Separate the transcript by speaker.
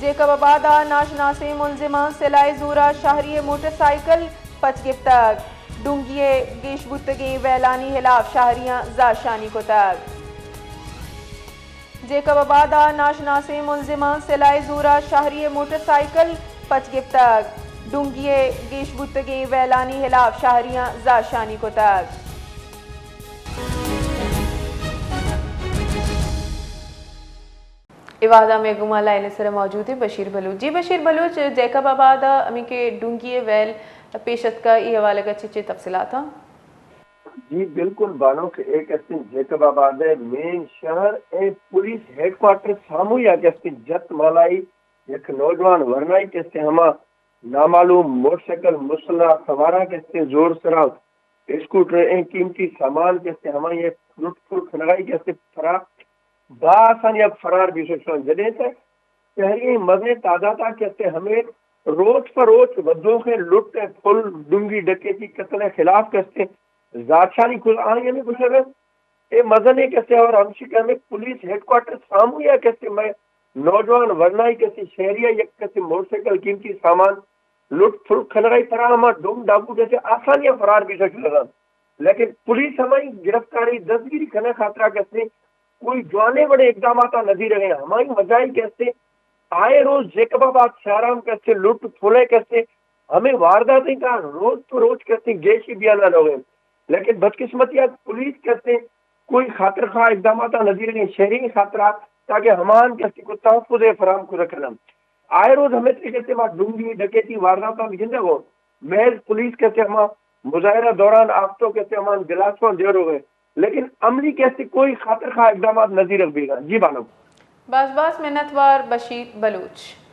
Speaker 1: Jacob आबादा नाशनासी मुलजिमा सिलाई जूरा शहरी मोटरसाइकिल पच गिफ्तक डूंगिए गेश बुतगी वैलानी हिलाफ शहरियां जाशानी को तक जेकब आबादा नाशनासी मुलजिमा सिलाई जूरा शहरी मोटरसाइकिल पच गिफ्तक डूंगिए गेश बुतगी वैलानी हिलाफ शहरियां जाशानी को तक इवादा में गुमा लाइन सर मौजूद है बशीर बलूच। जी बशीर बलूच, जैकब आबाद अमी के डूंगी वेल पेशत का ये हवाले का चिचे तफसीलात था।
Speaker 2: जी बिल्कुल बानो के एक अस्तिन जैकब आबाद है मेन शहर ए पुलिस हेडक्वार्टर सामू या के अस्तिन जत मलाई एक नौजवान वरनाई के अस्तिन हमा नामालूम मोटरसाइकिल मुसला सवारा के अस्तिन जोर सराव स्कूटर ए कीमती सामान के अस्तिन हमा ये लुट फुट खनगाई के अस्तिन फरा बासानी अब फरार भी सोचो जदे से शहरी मजे तादाता कहते हमें रोज पर रोज वद्दों के लुट फुल डूंगी डकैती कत्ल खिलाफ कहते जाशानी कुल आगे में कुछ अगर ये मजने कहते और हम शिका में पुलिस हेडक्वार्टर सामू या कहते मैं नौजवान वरनाई कहते शहरिया या कहते मोटरसाइकिल कीमती सामान लुट फुट खनगाई फरा हम डूम डाकू कहते आसानियां फरार भी सोच लगा लेकिन पुलिस हमारी गिरफ्तारी दस्तगिरी खना खातरा कहते कोई जाने बड़े इकदाम नजर रहे हमारी वजह कैसे आए रोज जेकबाबाद शहराम कैसे लुट फुले कैसे हमें वारदातें का रोज तो रोज कैसे गेशी बयाना लोगे लेकिन बदकिस्मतियात पुलिस कैसे कोई खातर खा इकदाम नजर रहे शहरी खातरा ताकि हमान कैसे को तहफुज फराम को रखना आए रोज हमें कहते डूंगी डकैती वारदात जिंदा हो महज पुलिस कैसे हम मुजाहरा दौरान आफ्तों कैसे हमान गिलासों देर हो गए लेकिन अमली कैसे कोई खातर खा इकदाम नजर रख देगा। जी बानो
Speaker 1: बस बस मिन्नतवार बशीर बलूच।